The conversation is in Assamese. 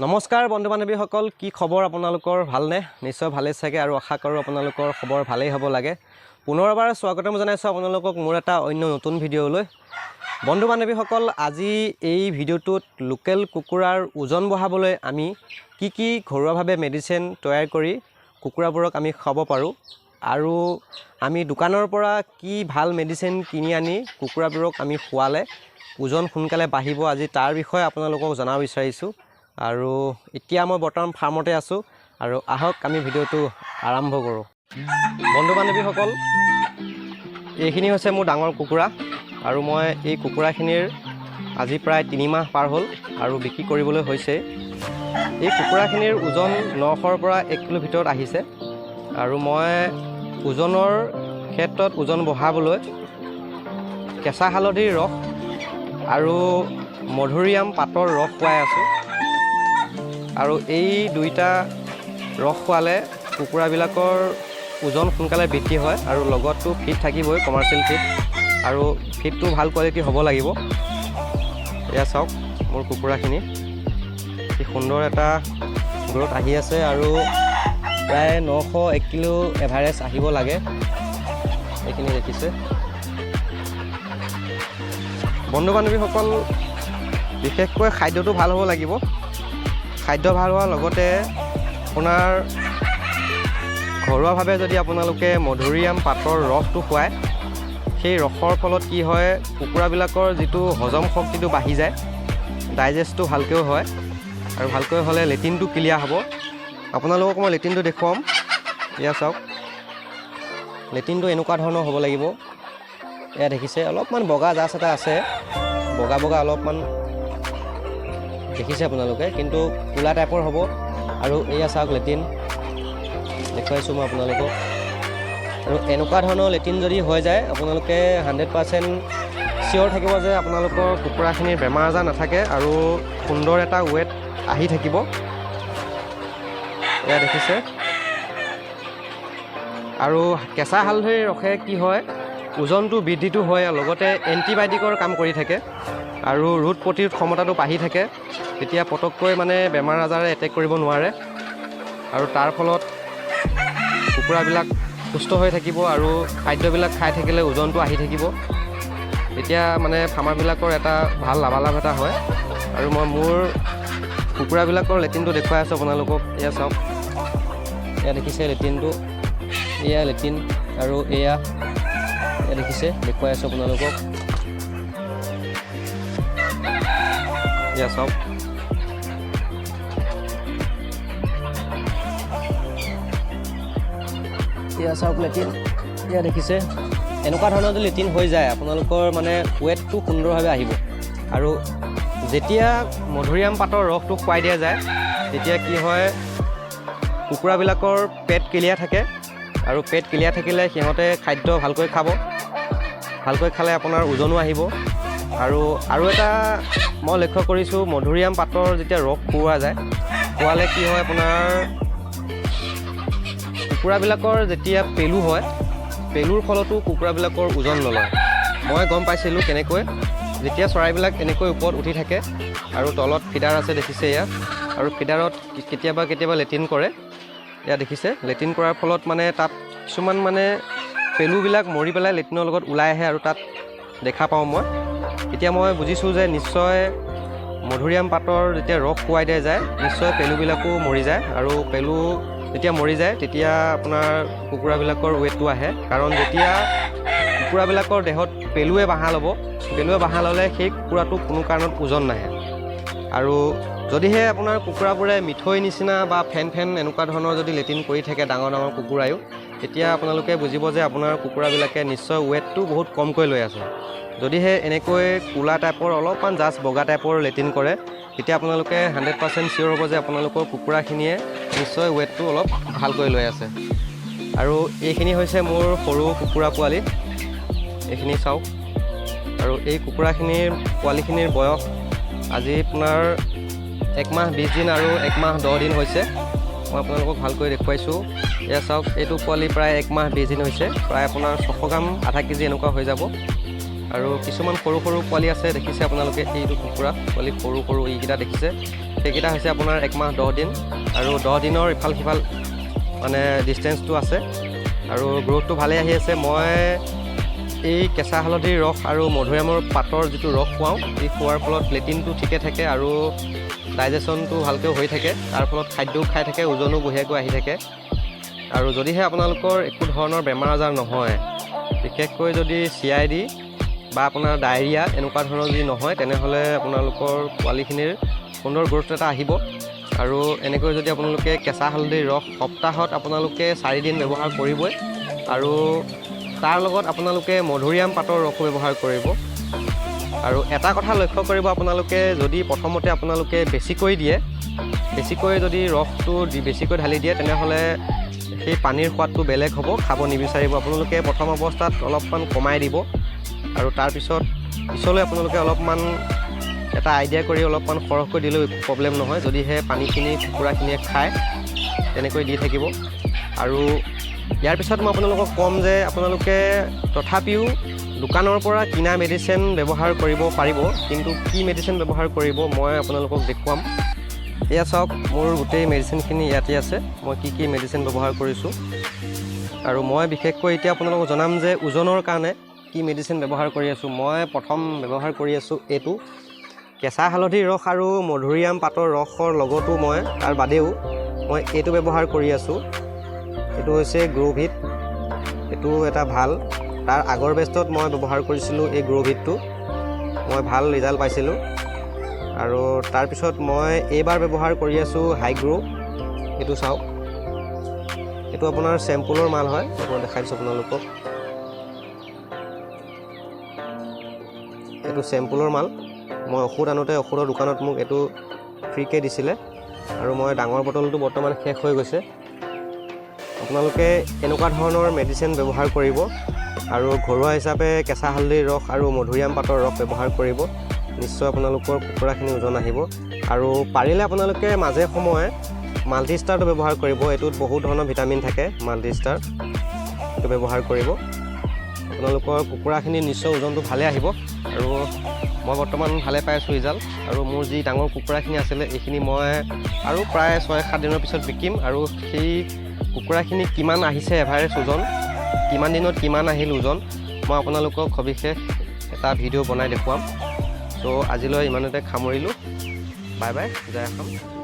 নমস্কাৰ বন্ধু বান্ধৱীসকল, কি খবৰ আপোনালোকৰ? ভালনে? নিশ্চয় ভালেই চাগে আৰু আশা কৰোঁ আপোনালোকৰ খবৰ ভালেই হ'ব লাগে। পুনৰবাৰ স্বাগতম জনাইছোঁ আপোনালোকক মোৰ এটা অন্য নতুন ভিডিঅ'লৈ। বন্ধু বান্ধৱীসকল, আজি এই ভিডিঅ'টোত লোকেল কুকুৰাৰ ওজন বঢ়াবলৈ আমি কি ঘৰুৱাভাৱে মেডিচিন তৈয়াৰ কৰি কুকুৰাবোৰক আমি খুৱাব পাৰোঁ আৰু আমি দোকানৰ পৰা কি ভাল মেডিচিন কিনি আনি কুকুৰাবোৰক আমি খোৱালে ওজন সোনকালে বাঢ়িব, আজি তাৰ বিষয়ে আপোনালোকক জনাব বিচাৰিছোঁ। আৰু এতিয়া মই বৰ্তমান ফাৰ্মতে আছোঁ আৰু আহক আমি ভিডিঅ'টো আৰম্ভ কৰোঁ। বন্ধু বান্ধৱীসকল, এইখিনি হৈছে মোৰ ডাঙৰ কুকুৰা আৰু মই এই কুকুৰাখিনিৰ আজি প্ৰায় 3 মাহ পাৰ হ'ল আৰু বিক্ৰী কৰিবলৈ হৈছে। এই কুকুৰাখিনিৰ ওজন 900ৰ পৰা 1 কিলো ভিতৰত আহিছে আৰু মই ওজনৰ ক্ষেত্ৰত ওজন বঢ়াবলৈ কেঁচা হালধিৰ ৰস আৰু মধুৰিআম পাতৰ ৰস খুৱাই আছোঁ। আৰু এই দুইটা ৰস খোৱালে কুকুৰাবিলাকৰ ওজন সোনকালে বৃদ্ধি হয় আৰু লগততো ফিট থাকিবই, কমাৰ্চিয়েল ফিট, আৰু ফিটটো ভাল কোৱালিটি হ'ব লাগিব। এয়া চাওক মোৰ কুকুৰাখিনি কি সুন্দৰ এটা গ্ৰ'থ আহি আছে আৰু প্ৰায় 901 কিলো এভাৰেজ আহিব লাগে। এইখিনি দেখিছে বন্ধু বান্ধৱীসকল, বিশেষকৈ খাদ্যটো ভাল হ'ব লাগিব। খাদ্য ভাল হোৱাৰ লগতে আপোনাৰ ঘৰুৱাভাৱে যদি আপোনালোকে মধুৰিআম পাতৰ ৰসটো খুৱায়, সেই ৰসৰ ফলত কি হয়, কুকুৰাবিলাকৰ যিটো হজম শক্তিটো বাঢ়ি যায়, ডাইজেষ্টটো ভালকৈও হয় আৰু ভালকৈ হ'লে লেট্ৰিনটো ক্লিয়াৰ হ'ব। আপোনালোকক মই লেট্ৰিনটো দেখুৱাম। এয়া চাওক, লেট্ৰিনটো এনেকুৱা ধৰণৰ হ'ব লাগিব। এয়া দেখিছে অলপমান বগা জাচ এটা আছে, বগা অলপমান দেখিছে আপোনালোকে, কিন্তু ক'লা টাইপৰ হ'ব। আৰু এয়া চাওক লেট্ৰিন দেখুৱাইছোঁ মই আপোনালোকক। আৰু এনেকুৱা ধৰণৰ লেট্ৰিন যদি হৈ যায়, আপোনালোকে 100% চিয়'ৰ থাকিব যে আপোনালোকৰ কুকুৰাখিনিৰ বেমাৰ আজাৰ নাথাকে আৰু সুন্দৰ এটা ৱেট আহি থাকিব। এয়া দেখিছে। আৰু কেঁচা হালধিৰ ৰসে কি হয়, ওজনটো বৃদ্ধিটো হয়, লগতে এণ্টিবায়'টিকৰ কাম কৰি থাকে আৰু ৰোগ প্ৰতিৰোধ ক্ষমতাটো বাঢ়ি থাকে। তেতিয়া পটককৈ মানে বেমাৰ আজাৰে এটেক কৰিব নোৱাৰে আৰু তাৰ ফলত কুকুৰাবিলাক সুস্থ হৈ থাকিব আৰু খাদ্যবিলাক খাই থাকিলে ওজনটো আহি থাকিব। এতিয়া মানে ফাৰ্মাৰবিলাকৰ এটা ভাল লাভালাভ এটা হয়। আৰু মই মোৰ কুকুৰাবিলাকৰ লেট্ৰিনটো দেখুৱাই আছোঁ আপোনালোকক। এয়া চাওক, এয়া দেখিছে লেট্ৰিনটো, এয়া লেট্ৰিন আৰু এয়া দেখিছে, দেখুৱাই আছোঁ আপোনালোকক। এয়া চাওক, এয়া চাওক লেট্ৰিন, এয়া দেখিছে। এনেকুৱা ধৰণৰ যদি লেট্ৰিন হৈ যায়, আপোনালোকৰ মানে ৱেটটো সুন্দৰভাৱে আহিব। আৰু যেতিয়া মধুৰিআম পাতৰ ৰসটো খুৱাই দিয়া যায়, তেতিয়া কি হয়, কুকুৰাবিলাকৰ পেট ক্লিয়াৰ থাকে আৰু পেট ক্লিয়াৰ থাকিলে সিহঁতে খাদ্য ভালকৈ খাব। ভালকৈ খালে আপোনাৰ ওজনো আহিব। আৰু এটা মই লক্ষ্য কৰিছোঁ, মধুৰিআম পাতৰ যেতিয়া ৰস খুওৱা যায়, খোৱালে কি হয়, আপোনাৰ কুকুৰাবিলাকৰ যেতিয়া পেলু হয়, পেলুৰ ফলতো কুকুৰাবিলাকৰ ওজন নলয়। মই গম পাইছিলোঁ কেনেকৈ, যেতিয়া চৰাইবিলাক এনেকৈ ওপৰত উঠি থাকে আৰু তলত ফিডাৰ আছে দেখিছে এয়া, আৰু ফিডাৰত কেতিয়াবা লেট্ৰিন কৰে। এয়া দেখিছে, লেট্ৰিন কৰাৰ ফলত মানে তাত কিছুমান মানে পেলুবিলাক মৰি পেলাই লেট্ৰিনৰ লগত ওলাই আহে আৰু তাত দেখা পাওঁ মই। এতিয়া মই বুজিছোঁ যে নিশ্চয় মধুৰিআম পাতৰ যেতিয়া ৰস খুৱাই দিয়া যায়, নিশ্চয় পেলুবিলাকো মৰি যায়। আৰু পেলু যেতিয়া মৰি যায়, তেতিয়া আপোনাৰ কুকুৰাবিলাকৰ ৱেটটো আহে। কাৰণ যেতিয়া কুকুৰাবিলাকৰ দেহত পেলুৱে বাঁহা ল'ব, পেলুৱে বাঁহা ল'লে সেই কুকুৰাটো কোনো কাৰণত ওজন নাহে। আৰু যদিহে আপোনাৰ কুকুৰাবোৰে মিঠৈ নিচিনা বা ফেন এনেকুৱা ধৰণৰ যদি লেট্ৰিন কৰি থাকে, ডাঙৰ কুকুৰায়ো, তেতিয়া আপোনালোকে বুজিব যে আপোনাৰ কুকুৰাবিলাকে নিশ্চয় ৱেটটো বহুত কমকৈ লৈ আছে। যদিহে এনেকৈ ক'লা টাইপৰ অলপমান জাষ্ট বগা টাইপৰ লেট্ৰিন কৰে, তেতিয়া আপোনালোকে 100% চিয়'ৰ হ'ব যে আপোনালোকৰ কুকুৰাখিনিয়ে নিশ্চয় ৱেটটো অলপ ভালকৈ লৈ আছে। আৰু এইখিনি হৈছে মোৰ সৰু কুকুৰা পোৱালি, এইখিনি চাওক। আৰু এই কুকুৰাখিনিৰ পোৱালিখিনিৰ বয়স আজি আপোনাৰ 1 মাহ 20 দিন আৰু 1 মাহ 10 দিন হৈছে। মই আপোনালোকক ভালকৈ দেখুৱাইছোঁ। এয়া চাওক, এইটো পোৱালি প্ৰায় 1 মাহ 20 দিন হৈছে, প্ৰায় আপোনাৰ 600 গ্ৰাম, আধা কেজি এনেকুৱা হৈ যাব। আৰু কিছুমান সৰু সৰু পোৱালি আছে দেখিছে আপোনালোকে, এইটো কুকুৰা পোৱালি সৰু সৰু এইকেইটা দেখিছে, সেইকেইটা হৈছে আপোনাৰ 1 মাহ 10 দিন আৰু 10 দিনৰ ইফাল সিফাল মানে ডিষ্টেঞ্চটো আছে আৰু গ্ৰ'থটো ভালেই আহি আছে। মই এই কেঁচা হালধিৰ ৰস আৰু মধুৰিআমৰ পাতৰ যিটো ৰস খুৱাওঁ, এই খোৱাৰ ফলত লেটিনটো ঠিকে থাকে আৰু ডাইজেশ্যনটো ভালকৈ হৈ থাকে, তাৰ ফলত খাদ্যও খাই থাকে, ওজনো বঢ়িয়াকৈ আহি থাকে। আৰু যদিহে আপোনালোকৰ একো ধৰণৰ বেমাৰ আজাৰ নহয়, বিশেষকৈ যদি CID বা আপোনাৰ ডায়েৰিয়া এনেকুৱা ধৰণৰ যদি নহয়, তেনেহ'লে আপোনালোকৰ পোৱালিখিনিৰ সুন্দৰ গ্ৰ'থ এটা আহিব। আৰু এনেকৈ যদি আপোনালোকে কেঁচা হালধিৰ ৰস সপ্তাহত আপোনালোকে 4 দিন ব্যৱহাৰ কৰিবই আৰু তাৰ লগত আপোনালোকে মধুৰিআম পাতৰ ৰসো ব্যৱহাৰ কৰিব। আৰু এটা কথা লক্ষ্য কৰিব, আপোনালোকে যদি প্ৰথমতে আপোনালোকে বেছিকৈ দিয়ে, বেছিকৈ যদি ৰসটো বেছিকৈ ঢালি দিয়ে, তেনেহ'লে সেই পানীৰ সোৱাদটো বেলেগ হ'ব, খাব নিবিচাৰিব। আপোনালোকে প্ৰথম অৱস্থাত অলপমান কমাই দিব আৰু তাৰপিছত পিছলৈ আপোনালোকে অলপমান এটা আইডিয়া কৰি অলপমান সৰহকৈ দিলেও একো প্ৰব্লেম নহয়, যদিহে পানীখিনি কুকুৰাখিনিয়ে খায় তেনেকৈ দি থাকিব। আৰু ইয়াৰ পিছত মই আপোনালোকক ক'ম যে আপোনালোকে তথাপিও দোকানৰ পৰা কিনা মেডিচিন ব্যৱহাৰ কৰিব পাৰিব, কিন্তু কি মেডিচিন ব্যৱহাৰ কৰিব মই আপোনালোকক দেখুৱাম। এয়া চাওক, মোৰ গোটেই মেডিচিনখিনি ইয়াতে আছে, মই কি মেডিচিন ব্যৱহাৰ কৰিছোঁ। আৰু মই বিশেষকৈ এতিয়া আপোনালোকক জনাম যে ওজনৰ কাৰণে কি মেডিচিন ব্যৱহাৰ কৰি আছোঁ। মই প্ৰথম ব্যৱহাৰ কৰি আছোঁ এইটো কেঁচা হালধিৰ ৰস আৰু মধুৰিআম পাতৰ ৰসৰ লগতো মই তাৰ বাদেও মই এইটো ব্যৱহাৰ কৰি আছোঁ। এইটো হৈছে গ্ৰ'ভিট, এইটো এটা ভাল। তাৰ আগৰ বেষ্টত মই ব্যৱহাৰ কৰিছিলোঁ এই গ্ৰ'ভিটটো, মই ভাল ৰিজাল্ট পাইছিলোঁ। আৰু তাৰপিছত মই এইবাৰ ব্যৱহাৰ কৰি আছোঁ হাইগ্ৰ'। এইটো চাওক, এইটো আপোনাৰ চেম্পুলৰ মাল হয়, মই দেখাই দিছোঁ আপোনালোকক। এইটো চেম্পুলৰ মাল, মই ঔষধ আনোতে ঔষধৰ দোকানত মোক এইটো ফ্ৰীকৈ দিছিলে আৰু মই ডাঙৰ বটলটো বৰ্তমান শেষ হৈ গৈছে। আপোনালোকে এনেকুৱা ধৰণৰ মেডিচিন ব্যৱহাৰ কৰিব আৰু ঘৰুৱা হিচাপে কেঁচা হালধিৰ ৰস আৰু মধুৰিআম পাতৰ ৰস ব্যৱহাৰ কৰিব, নিশ্চয় আপোনালোকৰ কুকুৰাখিনি ওজন আহিব। আৰু পাৰিলে আপোনালোকে মাজে সময়ে মাল্টিষ্টাৰটো ব্যৱহাৰ কৰিব, এইটোত বহুত ধৰণৰ ভিটামিন থাকে, মাল্টিষ্টাৰ এইটো ব্যৱহাৰ কৰিব। আপোনালোকৰ কুকুৰাখিনি নিশ্চয় ওজনটো ভালে আহিব আৰু মই বৰ্তমান ভালে পাই আছোঁ ৰিজাল্ট। আৰু মোৰ যি ডাঙৰ কুকুৰাখিনি আছিলে এইখিনি মই আৰু প্ৰায় 6-7 দিনৰ পিছত বিকিম আৰু সেই কুকুৰাখিনি কিমান আহিছে এভাৰেজ ওজন, কিমান দিনত কিমান আহিল ওজন, মই আপোনালোকক সবিশেষ এটা ভিডিঅ' বনাই দেখুৱাম। ত' আজিলৈ ইমানতে সামৰিলোঁ, বাই বাই, জয় অসম।